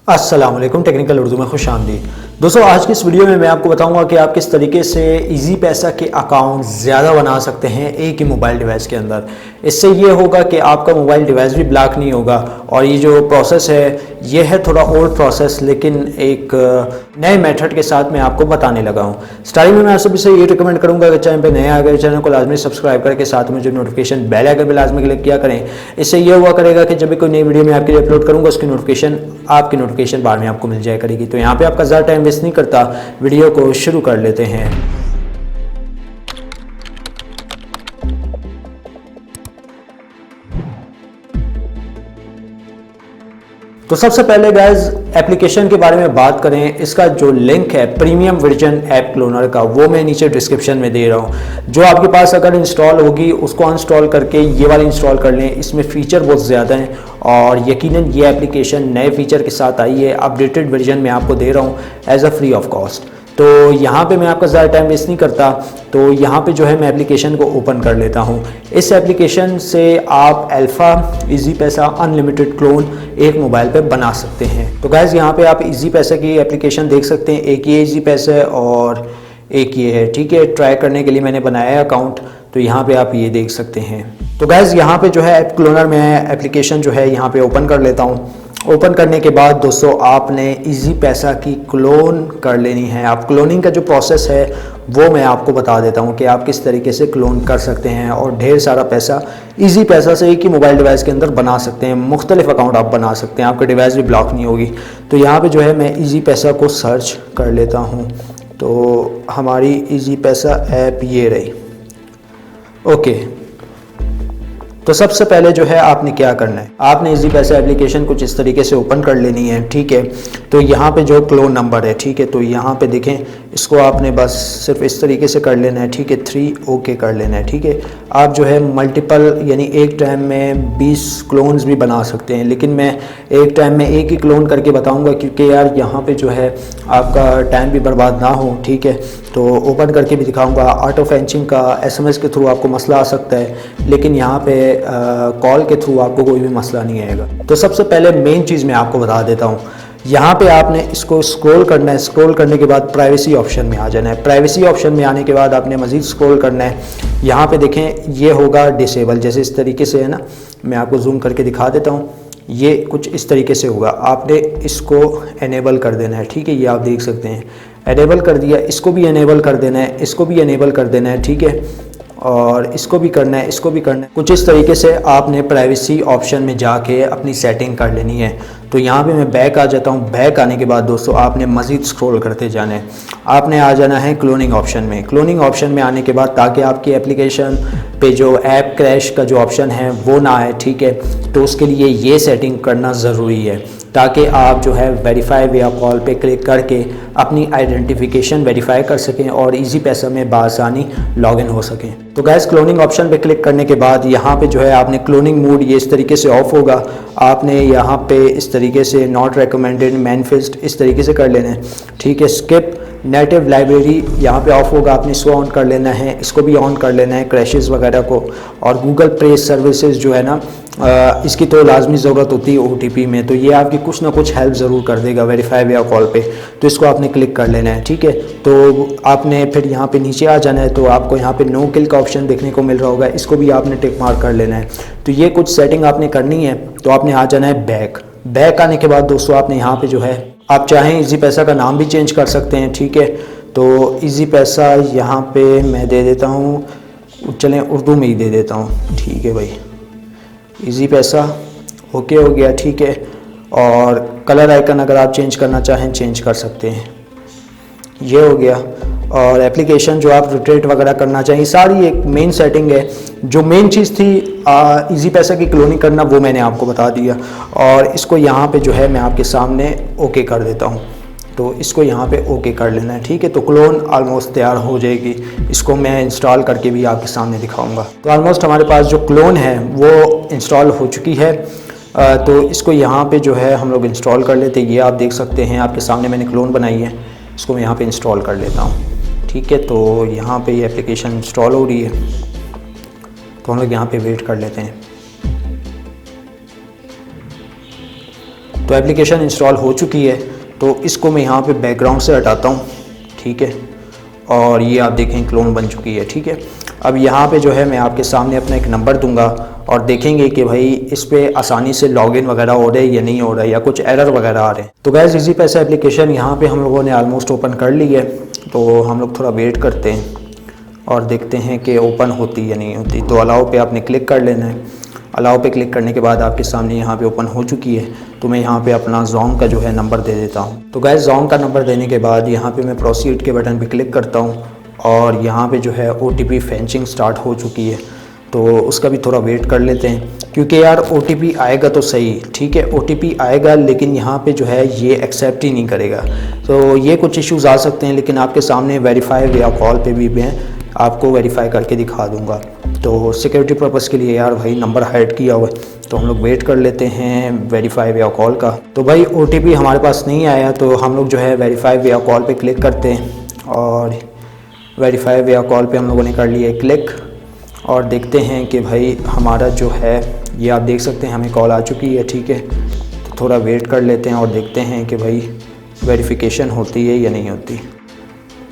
अस्सलाम वालेकुम, टेक्निकल उर्दू में खुश आमदीद। दोस्तों, आज की इस वीडियो में मैं आपको बताऊंगा कि आप किस तरीके से इजी पैसा के अकाउंट ज़्यादा बना सकते हैं एक ही मोबाइल डिवाइस के अंदर। इससे ये होगा कि आपका मोबाइल डिवाइस भी ब्लॉक नहीं होगा। और ये जो प्रोसेस है ये है थोड़ा ओल्ड प्रोसेस, लेकिन एक नए मेथड के साथ मैं आपको बताने लगा हूँ। स्टार्टिंग में मैं आप सभी से ये रिकमेंड करूँगा कि चैनल पर नए आ गए चैनल को लाजमी सब्सक्राइब करके साथ में जो नोटिफिकेशन बेल आइकन पे लाजमी क्लिक किया करें। इससे ये हुआ करेगा कि जब भी कोई नई वीडियो मैं आपके लिए अपलोड करूँगा उसकी नोटिफिकेशन आपकी नोटिफिकेशन बार में आपको मिल जाया करेगी। तो यहाँ पे आपका ज़्यादा टाइम वेस्ट नहीं करता, वीडियो को शुरू कर लेते हैं। तो सबसे पहले गाइस एप्लीकेशन के बारे में बात करें। इसका जो लिंक है प्रीमियम वर्जन ऐप क्लोनर का वो मैं नीचे डिस्क्रिप्शन में दे रहा हूँ। जो आपके पास अगर इंस्टॉल होगी उसको अनइंस्टॉल करके ये वाली इंस्टॉल कर लें। इसमें फ़ीचर बहुत ज़्यादा हैं और यकीनन ये एप्लीकेशन नए फीचर के साथ आई है। अपडेटेड वर्जन में आपको दे रहा हूँ as a free of cost. तो यहाँ पे मैं आपका ज़्यादा टाइम वेस्ट नहीं करता, तो यहाँ पे जो है मैं एप्लीकेशन को ओपन कर लेता हूँ। इस एप्लीकेशन से आप अल्फ़ा इजी पैसा अनलिमिटेड क्लोन एक मोबाइल पे बना सकते हैं। तो गाइज़ यहाँ पे आप इजी पैसा की एप्लीकेशन देख सकते हैं। एक ये इजी पैसा है और एक ये है, ठीक है। ट्राई करने के लिए मैंने बनाया है अकाउंट, तो यहाँ पे आप ये देख सकते हैं। तो गाइज़ यहाँ पे जो है ऐप क्लोनर में एप्लीकेशन जो है यहाँ पे ओपन कर लेता हूँ। ओपन करने के बाद दोस्तों आपने इजी पैसा की क्लोन कर लेनी है। आप क्लोनिंग का जो प्रोसेस है वो मैं आपको बता देता हूँ कि आप किस तरीके से क्लोन कर सकते हैं और ढेर सारा पैसा इजी पैसा से एक ही मोबाइल डिवाइस के अंदर बना सकते हैं। मुख्तलिफ अकाउंट आप बना सकते हैं, आपका डिवाइस भी ब्लॉक नहीं होगी। तो यहाँ पे जो है मैं इजी पैसा को सर्च कर लेता हूँ। तो हमारी इजी पैसा ऐप ये रही। ओके, तो सबसे पहले जो है आपने क्या करना है, आपने इजी पैसा एप्लीकेशन कुछ इस तरीके से ओपन कर लेनी है, ठीक है। तो यहाँ पे जो क्लोन नंबर है, ठीक है, तो यहाँ पे देखें इसको आपने बस सिर्फ इस तरीके से कर लेना है, ठीक है। 3 ओके कर लेना है, ठीक है। आप जो है मल्टीपल यानी एक टाइम में 20 क्लोन्स भी बना सकते हैं, लेकिन मैं एक टाइम में एक ही क्लोन करके बताऊँगा क्योंकि यार यहाँ पर जो है आपका टाइम भी बर्बाद ना हो, ठीक है। तो ओपन करके भी दिखाऊँगा। ऑटो फेंचिंग का SMS के थ्रू आपको मसला आ सकता है, लेकिन यहाँ पे कॉल के थ्रू आपको कोई भी मसला नहीं आएगा। तो सबसे पहले मेन चीज़ मैं आपको बता देता हूँ। यहाँ पे आपने इसको स्क्रॉल करना है। स्क्रॉल करने के बाद प्राइवेसी ऑप्शन में आ जाना है। प्राइवेसी ऑप्शन में आने के बाद आपने मज़ीद स्क्रॉल करना है। यहाँ पे देखें ये होगा डिसेबल, जैसे इस तरीके से है ना। मैं आपको जूम करके दिखा देता हूँ। ये कुछ इस तरीके से होगा, आपने इसको एनेबल कर देना है, ठीक है। ये आप देख सकते हैं एनेबल कर दिया। इसको भी एनेबल कर देना है, इसको भी एनेबल कर देना है, ठीक है। और इसको भी करना है, इसको भी करना है। कुछ इस तरीके से आपने प्राइवेसी ऑप्शन में जाके अपनी सेटिंग कर लेनी है। तो यहाँ पे मैं बैक आ जाता हूँ। बैक आने के बाद दोस्तों आपने मज़ीद स्क्रॉल करते जाना है। आपने आ जाना है क्लोनिंग ऑप्शन में। क्लोनिंग ऑप्शन में आने के बाद ताकि आपकी एप्लीकेशन पे जो ऐप क्रैश का जो ऑप्शन है वो ना आए, ठीक है। तो उसके लिए ये सेटिंग करना ज़रूरी है ताकि आप जो है वेरीफाई या कॉल पे क्लिक करके अपनी आइडेंटिफिकेशन वेरीफाई कर सकें और इजी पैसा में बासानी लॉगिन हो सकें। तो गैस क्लोनिंग ऑप्शन पे क्लिक करने के बाद यहाँ पे जो है आपने क्लोनिंग मोड ये इस तरीके से ऑफ होगा। आपने यहाँ पे इस तरीके से नॉट रिकमेंडेड मैनिफेस्ट इस तरीके से कर लेना है, ठीक है। स्किप नेटिव लाइब्रेरी यहाँ पे ऑफ होगा, आपने इसको ऑन कर लेना है। इसको भी ऑन कर लेना है क्रैशेस वगैरह को। और गूगल प्ले सर्विसेज जो है ना इसकी तो लाजमी ज़रूरत होती है OTP में, तो ये आपकी कुछ ना कुछ हेल्प ज़रूर कर देगा वेरीफाई या कॉल पे। तो इसको आपने क्लिक कर लेना है, ठीक है। तो आपने फिर यहाँ पे नीचे आ जाना है। तो आपको यहाँ पे नो किल का ऑप्शन देखने को मिल रहा होगा, इसको भी आपने टिक मार्क कर लेना है। तो ये कुछ सेटिंग आपने करनी है। तो आपने आ जाना है बैक। बैक आने के बाद दोस्तों आपने यहाँ पे जो है आप चाहें इजी पैसा का नाम भी चेंज कर सकते हैं, ठीक है। तो इजी पैसा यहाँ पे मैं दे देता हूँ, चलें उर्दू में ही दे देता हूँ, ठीक है भाई। इजी पैसा ओके हो गया, ठीक है। और कलर आइकन अगर आप चेंज करना चाहें चेंज कर सकते हैं, ये हो गया। और एप्लीकेशन जो आप रोटेट वगैरह करना चाहिए, सारी एक मेन सेटिंग है। जो मेन चीज़ थी इजी पैसा की क्लोनिंग करना वो मैंने आपको बता दिया। और इसको यहाँ पे जो है मैं आपके सामने ओके कर देता हूँ। तो इसको यहाँ पे ओके कर लेना है, ठीक है। तो क्लोन ऑलमोस्ट तैयार हो जाएगी। इसको मैं इंस्टॉल करके भी आपके सामने दिखाऊंगा। तो ऑलमोस्ट हमारे पास जो क्लोन है वो इंस्टॉल हो चुकी है। तो इसको यहाँ पे जो है हम लोग इंस्टॉल कर लेते हैं। ये आप देख सकते हैं आपके सामने मैंने क्लोन बनाई है। इसको मैं यहाँ पे इंस्टॉल कर लेता हूँ, ठीक है। तो यहाँ पे ये एप्लीकेशन इंस्टॉल हो रही है, तो हम लोग यहाँ पे वेट कर लेते हैं। तो एप्लीकेशन इंस्टॉल हो चुकी है, तो इसको मैं यहाँ पे बैकग्राउंड से हटाता हूँ, ठीक है। और ये आप देखें क्लोन बन चुकी है, ठीक है। अब यहाँ पे जो है मैं आपके सामने अपना एक नंबर दूंगा और देखेंगे कि भाई इस पर आसानी से लॉगिन वगैरह हो रहा है या नहीं हो रहा है, या कुछ एरर वगैरह आ रहे हैं। तो गाइस इजी पैसा एप्लीकेशन यहाँ पे हम लोगों ने ऑलमोस्ट ओपन कर ली है, तो हम लोग थोड़ा वेट करते हैं और देखते हैं कि ओपन होती या नहीं होती। तो अलाउ पे आपने क्लिक कर लेना है। अलाउ पे क्लिक करने के बाद आपके सामने यहाँ पे ओपन हो चुकी है। तो मैं यहाँ पे अपना जोंग का जो है नंबर दे देता हूँ। तो गाइस जोंग का नंबर देने के बाद यहाँ पे मैं प्रोसीड के बटन पे क्लिक करता हूँ और यहाँ पे जो है OTP फेंचिंग स्टार्ट हो चुकी है, तो उसका भी थोड़ा वेट कर लेते हैं, क्योंकि यार OTP आएगा तो सही, ठीक है। OTP आएगा लेकिन यहाँ पे जो है ये एक्सेप्ट ही नहीं करेगा, तो ये कुछ इश्यूज़ आ सकते हैं। लेकिन आपके सामने वेरीफाई या कॉल पे भी मैं आपको वेरीफाई करके दिखा दूंगा। तो सिक्योरिटी पर्पज़ के लिए यार भाई नंबर हाइड किया हुआ है, तो हम लोग वेट कर लेते हैं वेरीफाई या कॉल का। तो भाई OTP हमारे पास नहीं आया, तो हम लोग जो है वेरीफाई या कॉल पे क्लिक करते हैं और वेरीफाई या कॉल पे हम लोगों ने कर लिया है क्लिक और देखते हैं कि भाई हमारा जो है ये आप देख सकते हैं हमें कॉल आ चुकी है, ठीक है। तो थोड़ा वेट कर लेते हैं और देखते हैं कि भाई वेरिफिकेशन होती है या नहीं होती।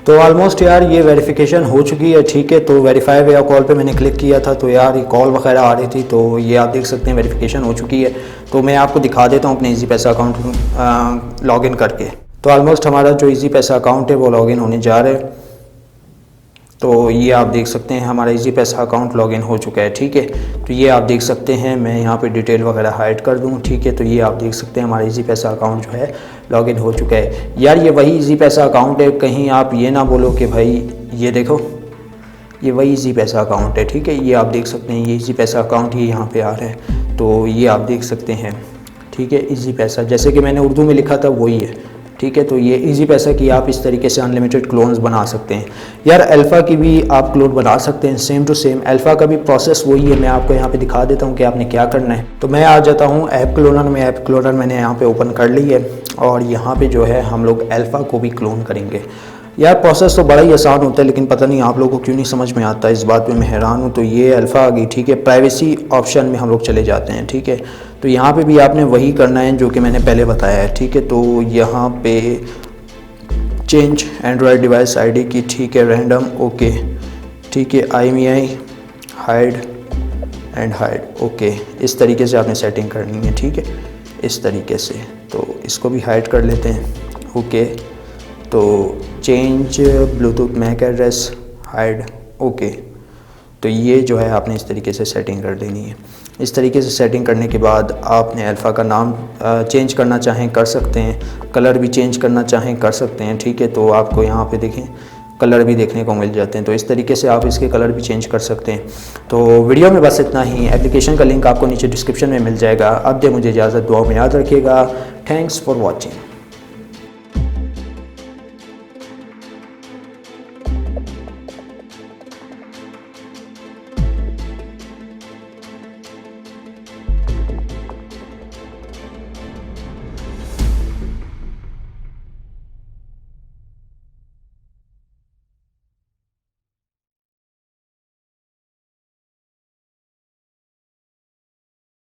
तो ऑलमोस्ट यार ये वेरिफिकेशन हो चुकी है, ठीक है। तो वेरीफाई या कॉल पे मैंने क्लिक किया था, तो यार ये कॉल वगैरह आ रही थी, तो ये आप देख सकते हैं वेरिफिकेशन हो चुकी है। तो मैं आपको दिखा देता हूँ अपने इजी पैसा अकाउंट लॉगिन करके। तो ऑलमोस्ट हमारा जो इजी पैसा अकाउंट है वो लॉगिन होने जा रहा है। तो ये आप देख सकते हैं हमारा इजी पैसा अकाउंट लॉगिन हो चुका है, ठीक है। तो ये आप देख सकते हैं, मैं यहाँ पे डिटेल वगैरह हाइड कर दूँ, ठीक है। तो ये आप देख सकते हैं हमारा इजी पैसा अकाउंट जो है लॉगिन हो चुका है। यार ये वही इजी पैसा अकाउंट है, कहीं आप ये ना बोलो कि भाई ये देखो ये वही इजी पैसा अकाउंट है, ठीक है। ये आप देख सकते हैं ये इजी पैसा अकाउंट ही यहाँ पे आ रहा है, तो ये आप देख सकते हैं, ठीक है। इजी पैसा जैसे कि मैंने उर्दू में लिखा था वही है, ठीक है। तो ये इजी पैसा की आप इस तरीके से अनलिमिटेड क्लोन्स बना सकते हैं। यार अल्फ़ा की भी आप क्लोन बना सकते हैं, सेम टू सेम। अल्फ़ा का भी प्रोसेस वही है, मैं आपको यहाँ पे दिखा देता हूँ कि आपने क्या करना है। तो मैं आ जाता हूँ ऐप क्लोनर में। ऐप क्लोनर मैंने यहाँ पे ओपन कर ली है और यहाँ पे जो है हम लोग अल्फ़ा को भी क्लोन करेंगे। यार प्रोसेस तो बड़ा ही आसान होता है, लेकिन पता नहीं आप लोगों को क्यों नहीं समझ में आता, इस बात पे मैं हैरान हूँ। तो ये अल्फ़ा आ गई, ठीक है। प्राइवेसी ऑप्शन में हम लोग चले जाते हैं, ठीक है। तो यहाँ पे भी आपने वही करना है जो कि मैंने पहले बताया है, ठीक है। तो यहाँ पे चेंज एंड्रॉयड डिवाइस आईडी की, ठीक है, रैंडम, ओके, ठीक है। IMEI hide and hide, okay. इस तरीके से आपने सेटिंग करनी है, ठीक है, इस तरीके से। तो इसको भी हाइड कर लेते हैं, ओके। तो change Bluetooth MAC address hide, okay. तो ये जो है आपने इस तरीके से सेटिंग कर देनी है। इस तरीके से सेटिंग करने के बाद आपने अल्फ़ा का नाम चेंज करना चाहें कर सकते हैं, कलर भी चेंज करना चाहें कर सकते हैं, ठीक है। तो आपको यहाँ पे देखें कलर भी देखने को मिल जाते हैं, तो इस तरीके से आप इसके कलर भी चेंज कर सकते हैं। तो वीडियो में बस इतना ही। एप्लीकेशन का लिंक आपको नीचे डिस्क्रिप्शन में मिल जाएगा। अब दे मुझे इजाज़त, दुआ में याद रखिएगा। Thanks for watching.